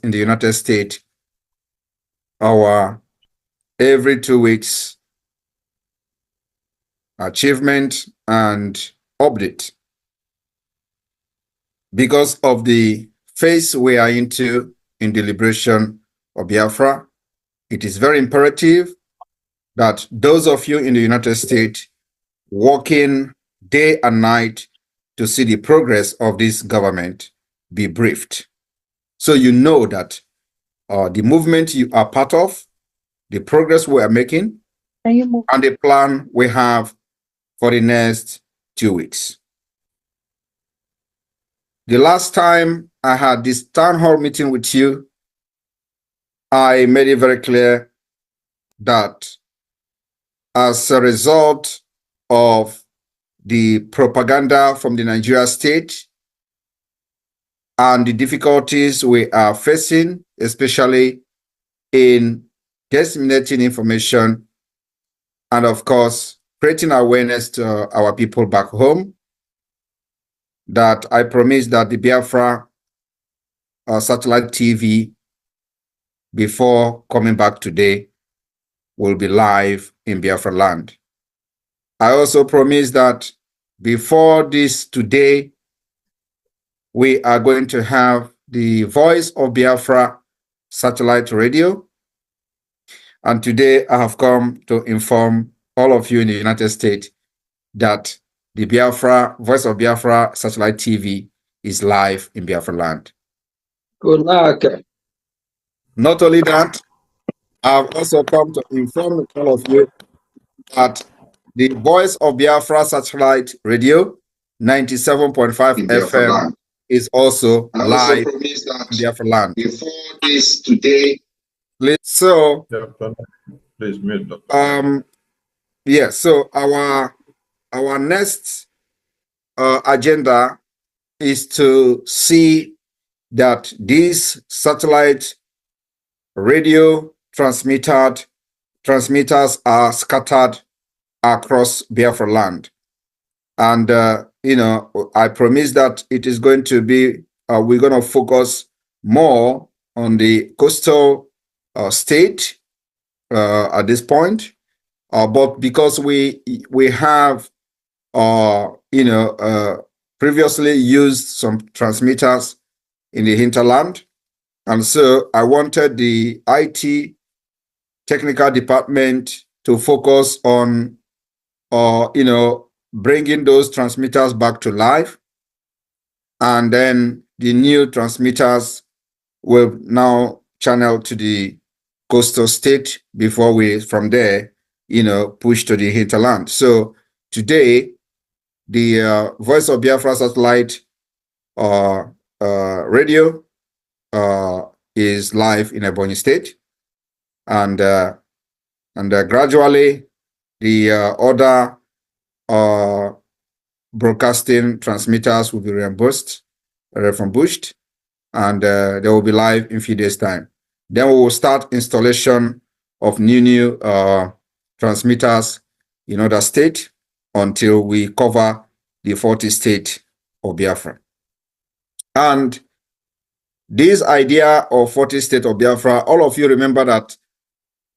in the United States our every 2 weeks achievement and update. Because of the phase we are into in the liberation of Biafra, it is very imperative that those of you in the United States working day and night to see the progress of this government be briefed. So you know that the movement you are part of, the progress we are making, and the plan we have for the next 2 weeks. The last time I had this town hall meeting with you, I made it very clear that as a result of the propaganda from the Nigeria state and the difficulties we are facing, especially in disseminating information and, of course, creating awareness to our people back home, that I promise that the Biafra satellite TV, before coming back today, will be live in Biafra land. I also promise that before this today, we are going to have the Voice of Biafra satellite radio. And today I have come to inform all of you in the United States that the Biafra, Voice of Biafra satellite TV is live in Biafra land. Good luck. Not only that, I've also come to inform all of you that the Voice of Biafra satellite radio, 97.5 FM, is also live in Biafra land. Before this today. So, please mute. yeah, so our next agenda is to see that these satellite radio transmitters are scattered across Biafra land. And, you know, I promise that it is going to be, we're going to focus more on the coastal state at this point. But because we have, you know, previously used some transmitters in the hinterland. And so I wanted the IT technical department to focus on, you know, bringing those transmitters back to life. And then the new transmitters will now channel to the coastal state before we, from there, you know, push to the hinterland. So today, the Voice of Biafra satellite radio is live in Ebonyi State, and gradually the other broadcasting transmitters will be refurbished, and they will be live in a few days' time. Then we will start installation of new transmitters in other states until we cover the 40 states of Biafra. And this idea of 40 states of Biafra, all of you remember that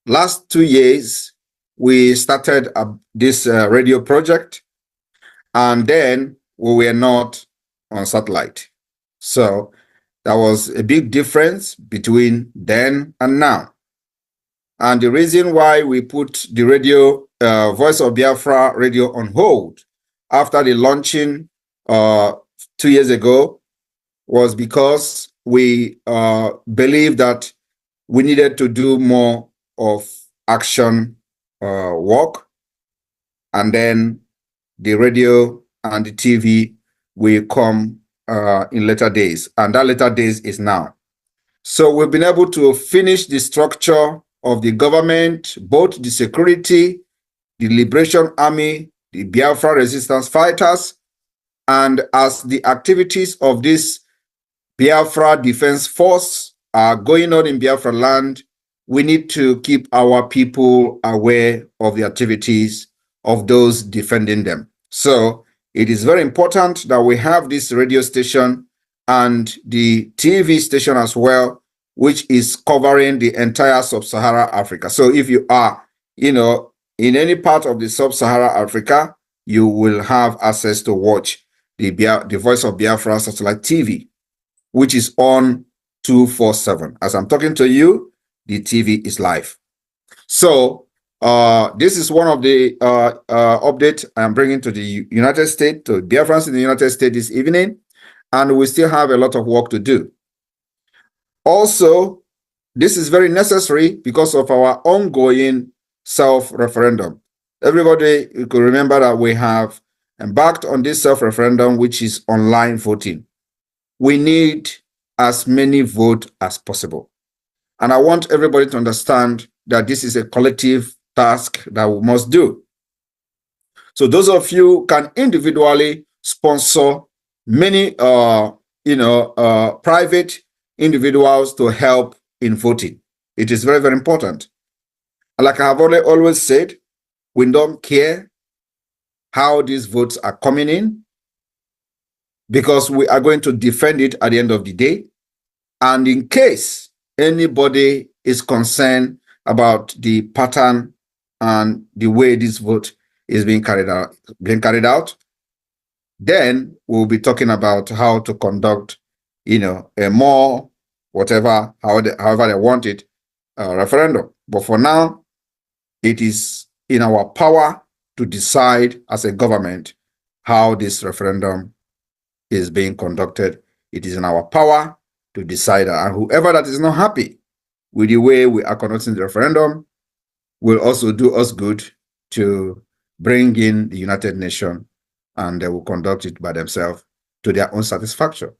last 2 years, we started this radio project, and then we were not on satellite. So there was a big difference between then and now. And the reason why we put the radio, Voice of Biafra radio on hold after the launching 2 years ago was because we believed that we needed to do more of action work, and then the radio and the TV will come in later days, and that later days is now. So we've been able to finish the structure of the government, both the security, the Liberation Army, the Biafra resistance fighters, and as the activities of this Biafra Defense Force are going on in Biafra land, we need to keep our people aware of the activities of those defending them. So it is very important that we have this radio station and the TV station as well which is covering the entire sub-Saharan Africa. So if you are, in any part of the sub-Saharan Africa, you will have access to watch the Voice of Biafra satellite TV, which is on 247. As I'm talking to you, the TV is live. So this is one of the updates I'm bringing to the United States, to Biafrans in the United States this evening, and we still have a lot of work to do. Also, this is very necessary because of our ongoing self-referendum. Everybody, you could remember that we have embarked on this self-referendum, which is online voting. We need as many votes as possible. And I want everybody to understand that this is a collective task that we must do. So those of you can individually sponsor many, private individuals to help in voting. It is very, very important. And like I have always said, we don't care how these votes are coming in, because we are going to defend it at the end of the day. And in case anybody is concerned about the pattern and the way this vote is being carried out, then we'll be talking about how to conduct, a more however they want it, referendum. But for now, it is in our power to decide as a government how this referendum is being conducted. It is in our power to decide that. And whoever that is not happy with the way we are conducting the referendum will also do us good to bring in the United Nations, and they will conduct it by themselves to their own satisfaction.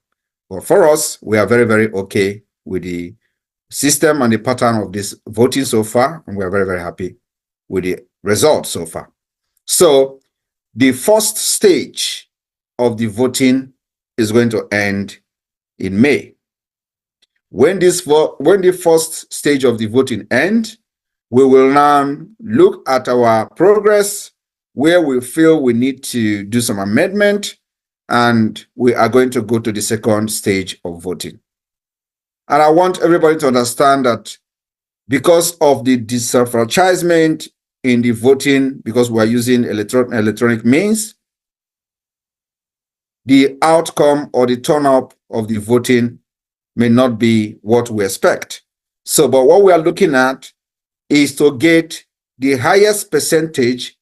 But for us, we are very, very okay with the system and the pattern of this voting so far, and we are very, very happy with the results so far. So the first stage of the voting is going to end in May. When the first stage of the voting ends, we will now look at our progress, where we feel we need to do some amendment, and we are going to go to the second stage of voting. And I want everybody to understand that because of the disenfranchisement in the voting, because we are using electronic means, the outcome or the turnout of the voting may not be what we expect. So, but what we are looking at is to get the highest percentage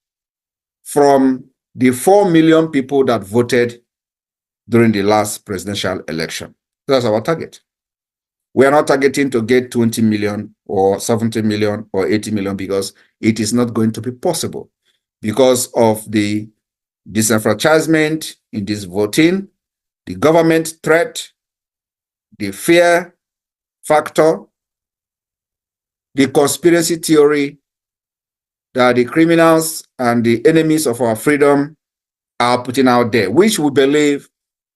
from the 4 million people that voted during the last presidential election. That's our target. We are not targeting to get 20 million or 70 million or 80 million, because it is not going to be possible because of the disenfranchisement in this voting, the government threat, the fear factor, the conspiracy theory that the criminals and the enemies of our freedom are putting out there, which we believe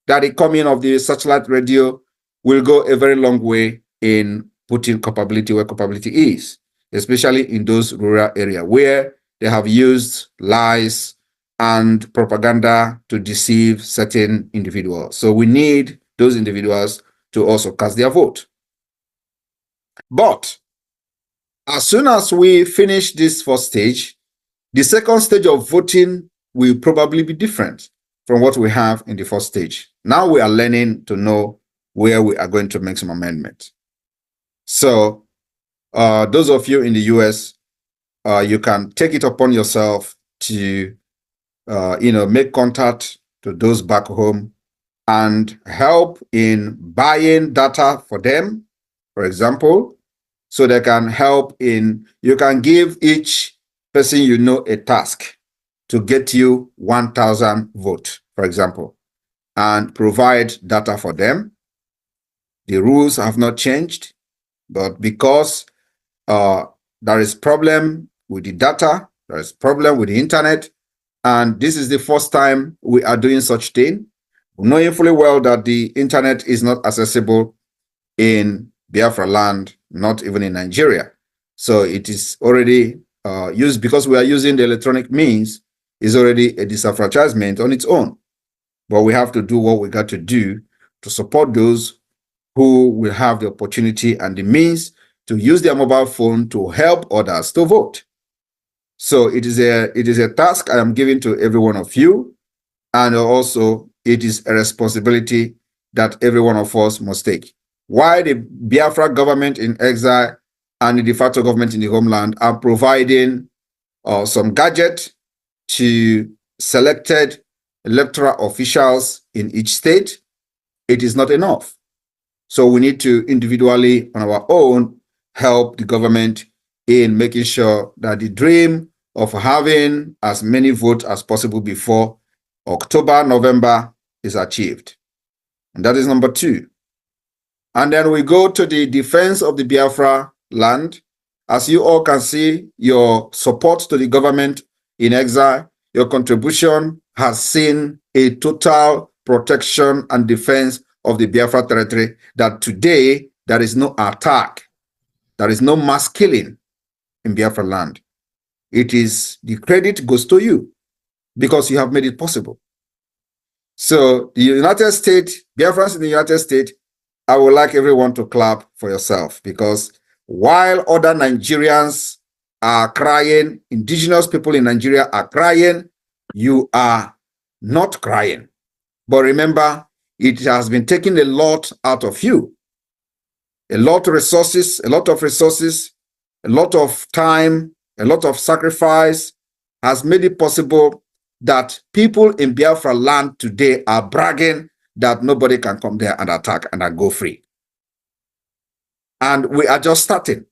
that the coming of the satellite radio will go a very long way in putting culpability where culpability is, especially in those rural areas where they have used lies and propaganda to deceive certain individuals. So we need those individuals to also cast their vote. But as soon as we finish this first stage, the second stage of voting will probably be different from what we have in the first stage. Now we are learning to know where we are going to make some amendments. So those of you in the US, you can take it upon yourself to make contact to those back home and help in buying data for them, for example, so they can help in, you can give each person you know a task to get you 1,000 votes, for example, and provide data for them. The rules have not changed, but because there is problem with the data, there is problem with the internet, and this is the first time we are doing such thing, knowing fully well that the internet is not accessible in Biafra land, not even in Nigeria. So it is already used, because we are using the electronic means, is already a disenfranchisement on its own. But we have to do what we got to do to support those who will have the opportunity and the means to use their mobile phone to help others to vote. So it is a task I am giving to every one of you, and also it is a responsibility that every one of us must take. While the Biafra government in exile and the de facto government in the homeland are providing some gadget to selected electoral officials in each state, it is not enough. So we need to individually, on our own, help the government in making sure that the dream of having as many votes as possible before October, November is achieved. And that is number 2. And then we go to the defense of the Biafra land. As you all can see, your support to the government in exile, your contribution has seen a total protection and defense of the Biafra territory, that today there is no attack, there is no mass killing in Biafra land. It is, the credit goes to you because you have made it possible. So the United States, Biafrans in the United States, I would like everyone to clap for yourself, because while other Nigerians are crying, indigenous people in Nigeria are crying, you are not crying. But remember, it has been taking a lot out of you. A lot of resources, a lot of time, a lot of sacrifice has made it possible that people in Biafra land today are bragging that nobody can come there and attack and go free. And we are just starting.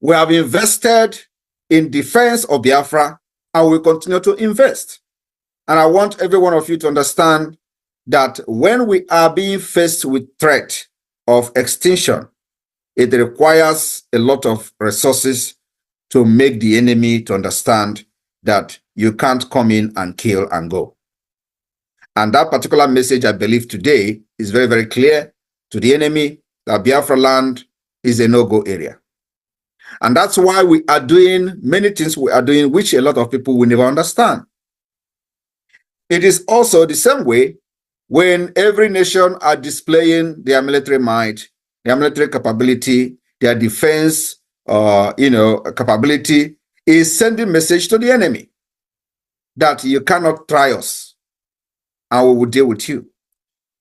We have invested in defense of Biafra, and we continue to invest. And I want every one of you to understand that when we are being faced with threat of extinction, it requires a lot of resources to make the enemy to understand that you can't come in and kill and go. And that particular message, I believe today, is very, very clear to the enemy that Biafra land is a no-go area. And that's why we are doing many things we are doing, which a lot of people will never understand. It is also the same way when every nation are displaying their military might, their military capability, their defense, capability, is sending message to the enemy that you cannot try us, and we will deal with you.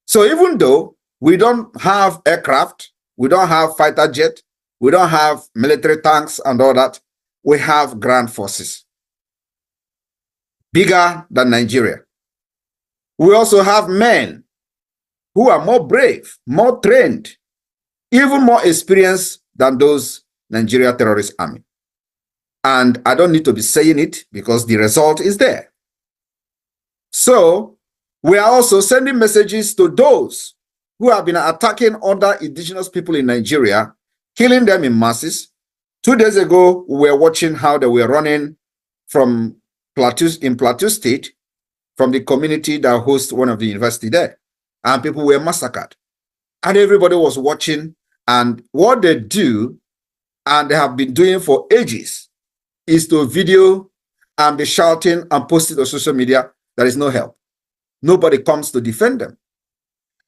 So even though we don't have aircraft, we don't have fighter jet, we don't have military tanks and all that, we have ground forces, bigger than Nigeria. We also have men who are more brave, more trained, even more experienced than those Nigeria terrorist army. And I don't need to be saying it because the result is there. So we are also sending messages to those who have been attacking other indigenous people in Nigeria, killing them in masses. 2 days ago, we were watching how they were running from Plateau State, from the community that hosts one of the university there, and people were massacred. And everybody was watching, and what they do, and they have been doing for ages, is to video and be shouting and post it on social media. There is no help. Nobody comes to defend them.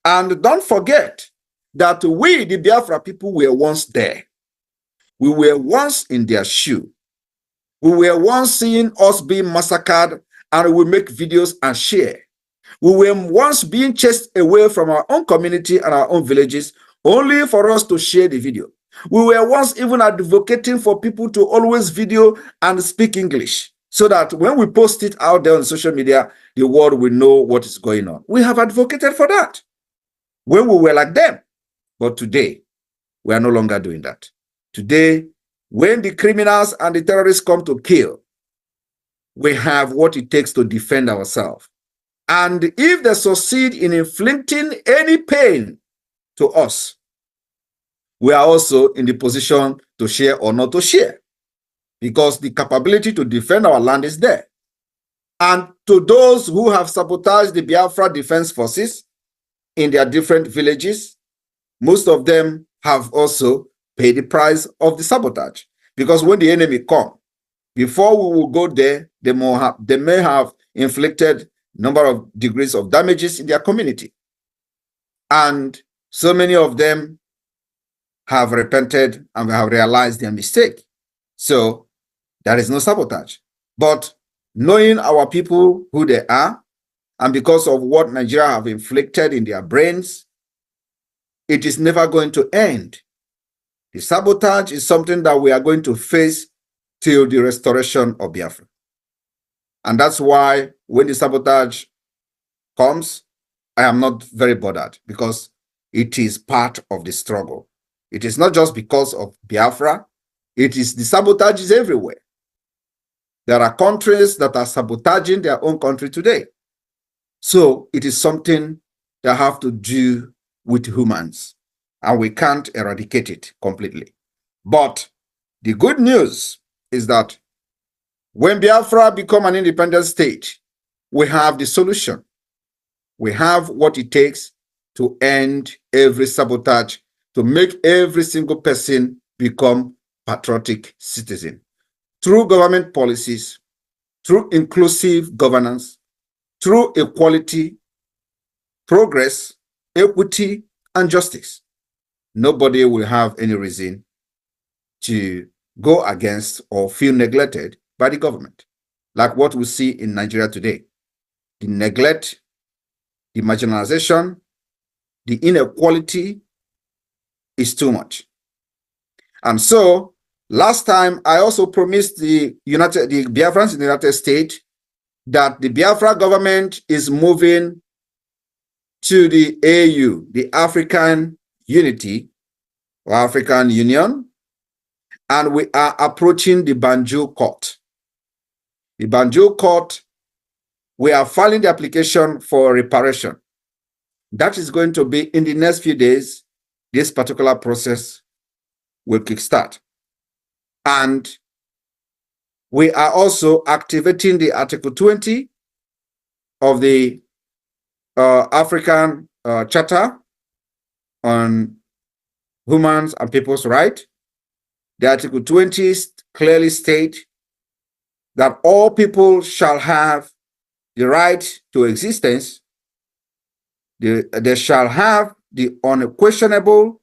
And don't forget that we, the Biafra people, were once there. We were once in their shoe. We were once seeing us being massacred, and we make videos and share. We were once being chased away from our own community and our own villages, only for us to share the video. We were once even advocating for people to always video and speak English, so that when we post it out there on social media, the world will know what is going on. We have advocated for that when we were like them. But today, we are no longer doing that. Today, when the criminals and the terrorists come to kill, we have what it takes to defend ourselves. And if they succeed in inflicting any pain to us, we are also in the position to share or not to share, because the capability to defend our land is there. And to those who have sabotaged the Biafra Defense Forces in their different villages, most of them have also paid the price of the sabotage. Because when the enemy comes, before we will go there, they may have inflicted a number of degrees of damages in their community. And So many of them have repented and have realized their mistake. So there is no sabotage. But knowing our people who they are, and because of what Nigeria have inflicted in their brains, it is never going to end. The sabotage is something that we are going to face till the restoration of Biafra. And that's why when the sabotage comes, I am not very bothered, because it is part of the struggle. It is not just because of Biafra. It is the sabotage is everywhere. There are countries that are sabotaging their own country today. So it is something that have to do with humans, and we can't eradicate it completely. But the good news is that when Biafra become an independent state, we have the solution. We have what it takes to end every sabotage, to make every single person become patriotic citizen through government policies, through inclusive governance, through equality, progress, equity, and justice. Nobody will have any reason to go against or feel neglected by the government, like what we see in Nigeria today. The neglect, the marginalization, the inequality is too much. And so last time I also promised the Biafrans in the United States that the Biafra government is moving to the AU, the African Unity or African Union, and we are approaching the Banjul Court. The Banjul Court, we are filing the application for reparation. That is going to be in the next few days. This particular process will kickstart. And we are also activating the Article 20 of the African Charter on Humans and People's Rights. The Article 20 clearly states that all people shall have the right to existence. They shall have the unquestionable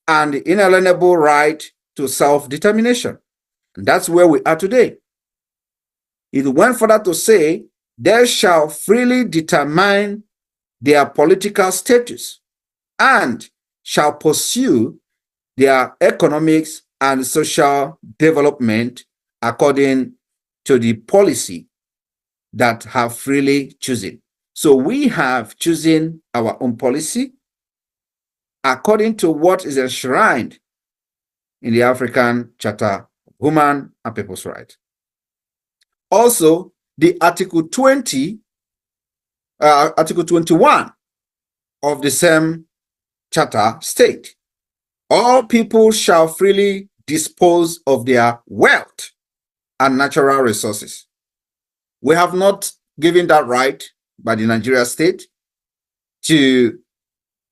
and the inalienable right to self-determination. And that's where we are today. It went further to say, they shall freely determine their political status and shall pursue their economics and social development according to the policy that have freely chosen. So we have chosen our own policy according to what is enshrined in the African Charter of Human and People's Rights. Also, the Article 20, Article 21 of the same charter state, all people shall freely dispose of their wealth and natural resources. We have not given that right by the Nigeria state to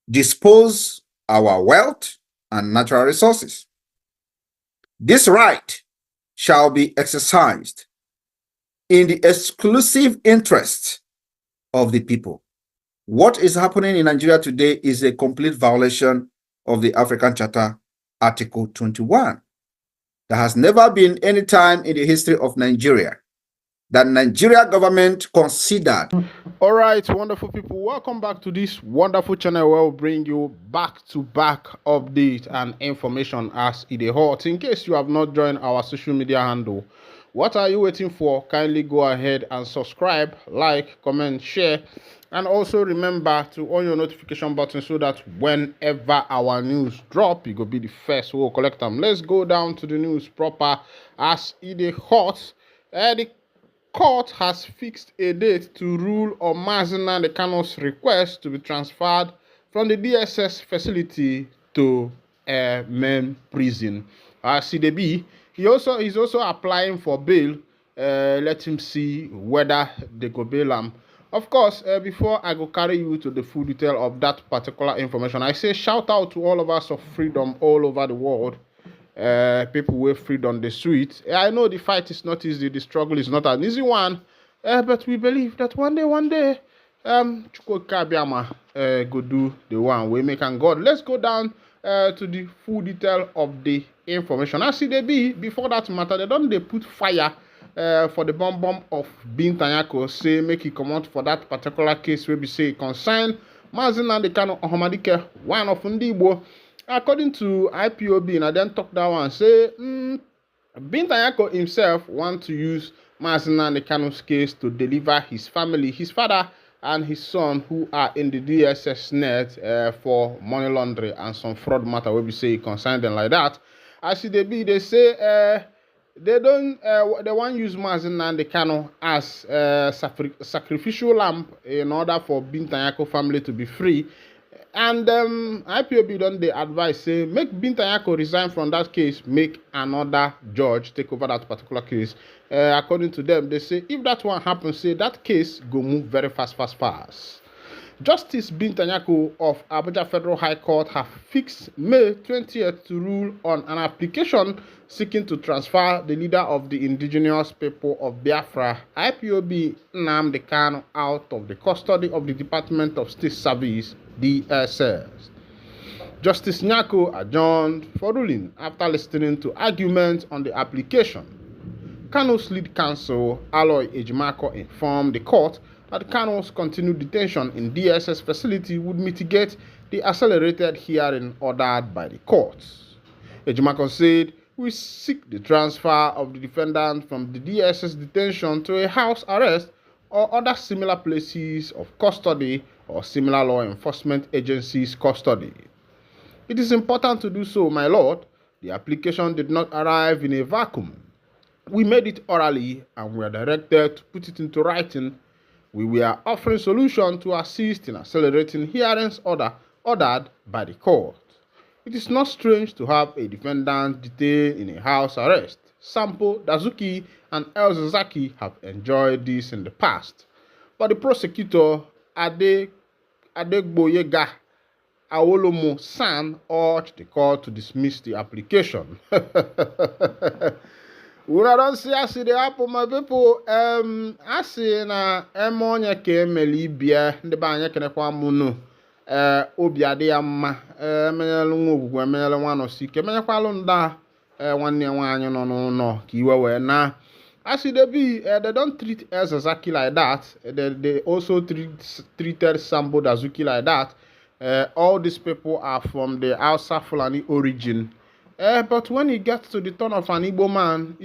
dispose our wealth and natural resources. This right shall be exercised in the exclusive interest of the people. What is happening in Nigeria today is a complete violation of the African Charter, Article 21. There has never been any time in the history of Nigeria that Nigeria government considered. All right, wonderful people, welcome back to this wonderful channel where we'll bring you back-to-back update and information as it is hot. In case you have not joined our social media handle, what are you waiting for? Kindly go ahead and subscribe, like, comment, share, and also remember to on your notification button so that whenever our news drop, you go be the first who will collect them. Let's go down to the news proper as it is hot. The court has fixed a date to rule on Mazina Kano's request to be transferred from the DSS facility to a main prison. CDB, he's also applying for bail. Let him see whether they go bail him. Of course, before I go carry you to the full detail of that particular information, I say shout out to all of us of freedom all over the world. People with freedom on the street. I know the fight is not easy, the struggle is not an easy one, but we believe that one day, Chukwuka Abiyama go do the one we make and God. Let's go down to the full detail of the information. As they be before that matter, they put fire for the bomb of Bin Tanyako, say make it come out for that particular case where we say concern Mazin and the Kano Ohamadike, one of Ndigbo. According to IPOB, and I then talk that one, say Bin Tanyako himself want to use Mazin and the Kano's case to deliver his family, his father and his son, who are in the DSS net for money laundering and some fraud matter where we say concern them like that. As they be, they say they don't they want to use Mazin and the Kano as sacrificial lamb in order for Bin Tanyako family to be free. And IPOB don't they advise say make Bin Tanyako resign from that case, make another judge take over that particular case. According to them, they say if that one happens, say that case go move very fast. Justice Bin Tanyako of Abuja Federal High Court have fixed May 20th to rule on an application seeking to transfer the leader of the indigenous people of Biafra, IPOB Nnamdi Kanu, out of the custody of the Department of State Service, DSS. Justice Nyako adjourned for ruling after listening to arguments on the application. Kanu's lead counsel, Aloy Ejimako, informed the court that Kanu's continued detention in DSS facility would mitigate the accelerated hearing ordered by the courts. Ejimako said, "We seek the transfer of the defendant from the DSS detention to a house arrest or other similar places of custody or similar law enforcement agencies' custody. It is important to do so, my lord. The application did not arrive in a vacuum. We made it orally and were directed to put it into writing. We were offering solutions to assist in accelerating hearings ordered by the court. It is not strange to have a defendant detained in a house arrest. Sampo, Dazuki, and Elzazaki have enjoyed this in the past. But the prosecutor, Adegboyega Awolomo San, urged the court to dismiss the application." Una don't see as they happen, my people. I see na emonye ke emeli bia ndị ba anya kene kwa munu obi ade ya mma emenyelu nwa ogwugwu emenyelu nwa no sike emenyekwalụ nda nwanne nwaanyị nọ n'ụlọ ka iwe wee na. As they be, they don't treat Elzazaki like that. They also treated Sambo Dazuki like that. All these people are from the Hausa Fulani origin. But when it gets to the turn of an Igbo man,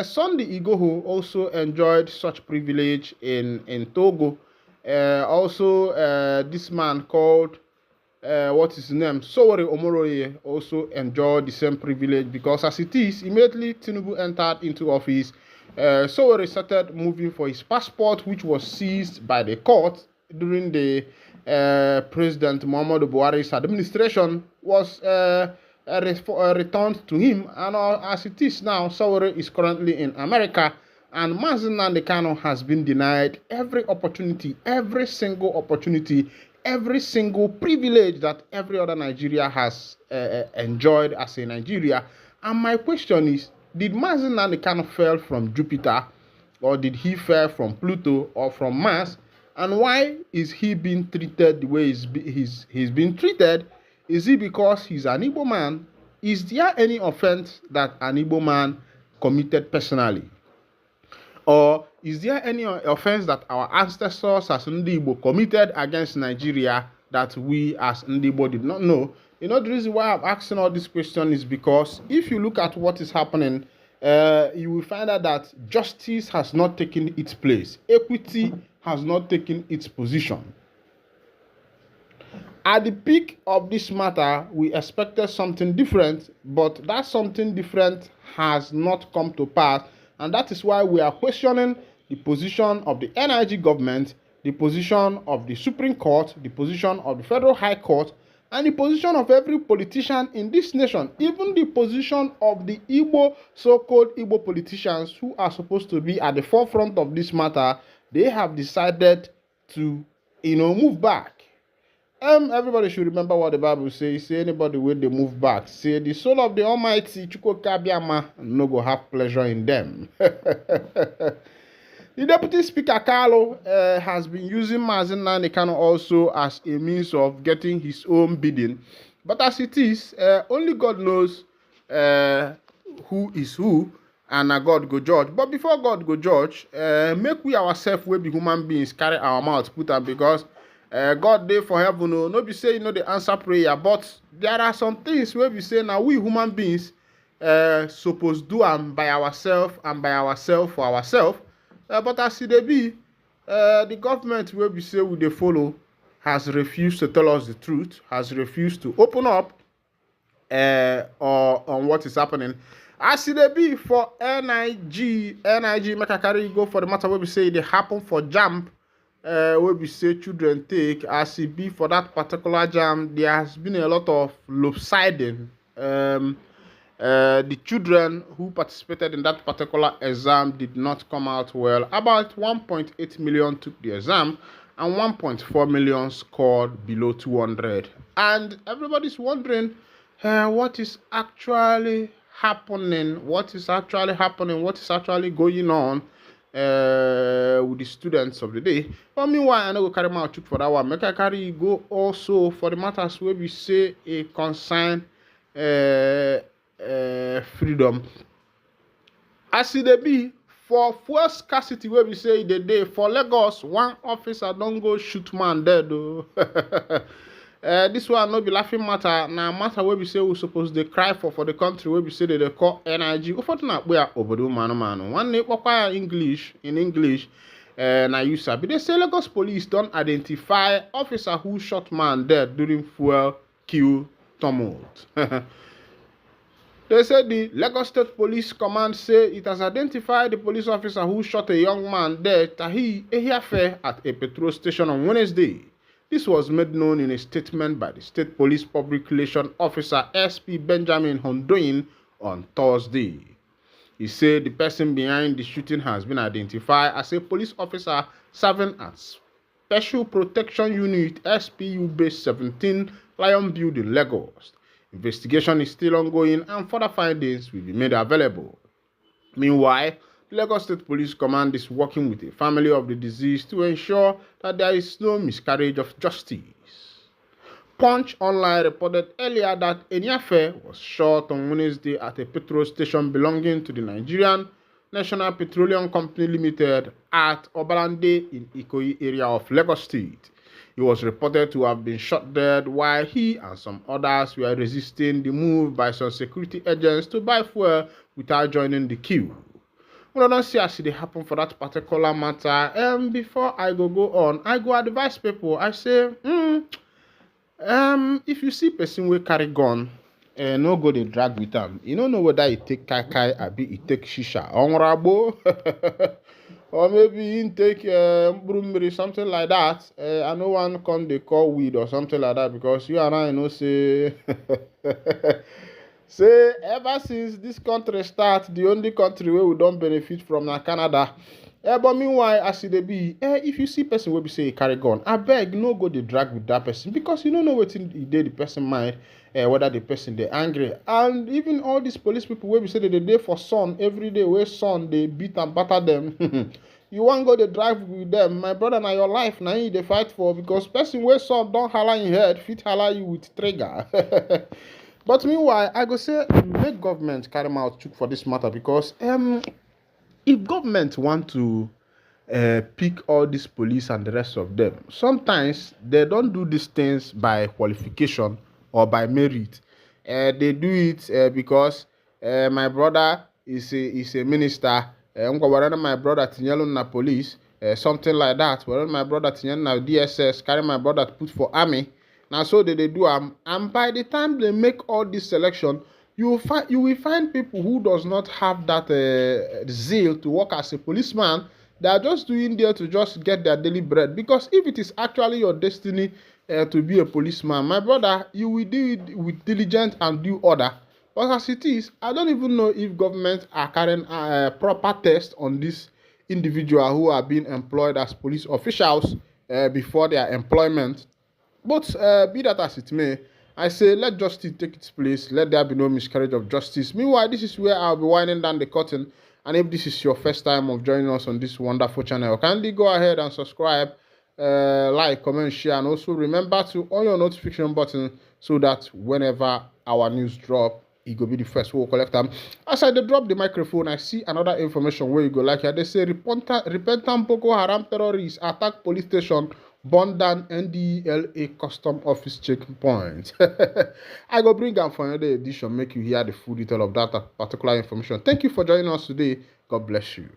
Sunday Igboho also enjoyed such privilege in Togo. Also, this man called, what is his name? Sowore Omoroye also enjoyed the same privilege because as it is, immediately Tinubu entered into office, Sowore started moving for his passport, which was seized by the court during the President Muhammadu Buhari's administration, was returned to him, and as it is now, Sowore is currently in America, and Mazin Nnamdi Kanu has been denied every opportunity, every single opportunity, every single privilege that every other Nigeria has enjoyed as a Nigeria. And my question is, did Mazin Nnamdi Kanu fall from Jupiter, or did he fall from Pluto or from Mars? And why is he being treated the way he's being treated? Is it because he's an Igbo man? Is there any offense that an Igbo man committed personally? Or is there any offense that our ancestors as Ndigbo committed against Nigeria that we as Ndigbo did not know? You know, the reason why I'm asking all these questions is because if you look at what is happening, you will find out that justice has not taken its place. Equity has not taken its position. At the peak of this matter, we expected something different, but that something different has not come to pass, and that is why we are questioning the position of the NIG government, the position of the Supreme Court, the position of the Federal High Court, and the position of every politician in this nation, even the position of the Igbo, so-called Igbo politicians who are supposed to be at the forefront of this matter. They have decided to, move back. Everybody should remember what the Bible says. Say anybody when they move back, say the soul of the Almighty Chukwuka Abiyama no go have pleasure in them. The Deputy Speaker, Carlo, has been using Mazi Nnamdi Kanu also as a means of getting his own bidding. But as it is, only God knows who is who, and God go judge. But before God go judge, make we ourselves, we be human beings, carry our mouth, put am, because God dey for heaven, no be say the answer prayer, but there are some things where we say now we human beings suppose do am by ourselves and by ourselves for ourselves. But as it be, the government where we say we dey follow has refused to tell us the truth, has refused to open up or on what is happening. As it be for NIG, make I carry go for the matter where we say they happen for JAMB, where we say children take. As it be for that particular JAMB, there has been a lot of lopsiding. The children who participated in that particular exam did not come out well. About 1.8 million took the exam and 1.4 million scored below 200. And everybody's wondering what is actually happening, what is actually going on with the students of the day. But meanwhile, I know we carry my check for that one. Make I carry go also for the matters where we say a concern freedom. As it be for fuel scarcity where we say the day for Lagos, one officer don't go shoot man dead though. This one no be laughing matter. Now matter where we say we supposed to cry for the country where we say they call NIG. Ufortunately, we are obodo mano. One name require English in English. Now you sabi they say Lagos police don't identify officer who shot man dead during fuel queue tumult. They said the Lagos State Police Command say it has identified the police officer who shot a young man dead Tahi Ehiafe at a petrol station on Wednesday. This was made known in a statement by the State Police Public Relations Officer SP Benjamin Hondoyin on Thursday. He said the person behind the shooting has been identified as a police officer serving at Special Protection Unit SPU Base 17 Lion Building, Lagos. Investigation is still ongoing and further findings will be made available. Meanwhile, the Lagos State Police Command is working with the family of the deceased to ensure that there is no miscarriage of justice. Punch Online reported earlier that Enyafe was shot on Wednesday at a petrol station belonging to the Nigerian National Petroleum Company Limited at Obalande in Ikoyi area of Lagos State. He was reported to have been shot dead while he and some others were resisting the move by some security agents to buy fuel without joining the queue. We don't see as it happen for that particular matter. Before I go on, I go advise people. I say, if you see person will carry gun, no go dey drag with them. You don't know whether it take kai or be it take shisha, onrabo, or maybe it take brumbri, something like that. I know one come they call weed or something like that because you and I know say. Say, ever since this country start, the only country where we don't benefit from na Canada. But meanwhile, as it be, if you see person where we say carry gun, I beg no go dey drag with that person because you don't know what in the person mind, whether the person they angry, and even all these police people where we say that they dey for son every day where son they beat and batter them. You want go dey drive with them, my brother, na your life now you dey fight for because person where son don't holler in head fit holler you with trigger. But meanwhile, I go say make government carry out check for this matter because if government want to pick all these police and the rest of them, sometimes they don't do these things by qualification or by merit. They do it because my brother is a minister. My brother Tinyalo na police, something like that. When my brother Tinyalo na DSS, carry my brother to put for army. Now so they do and by the time they make all this selection, you will find people who does not have that zeal to work as a policeman. They are just doing there to just get their daily bread. Because if it is actually your destiny to be a policeman, my brother, you will do it with diligence and due order. But as it is, I don't even know if government are carrying a proper test on this individual who are being employed as police officials before their employment. But be that as it may, I say let justice take its place. Let there be no miscarriage of justice. Meanwhile, this is where I'll be winding down the curtain. And if this is your first time of joining us on this wonderful channel, kindly go ahead and subscribe, like, comment, share, and also remember to on your notification button so that whenever our news drop, it go be the first we'll collect them. As I drop the microphone, I see another information where you go like here. They say repentant Boko Haram terrorists attack police station, burn down NDLA custom office checkpoint. I go bring am for another edition, make you hear the full detail of that particular information. Thank you for joining us today. God bless you.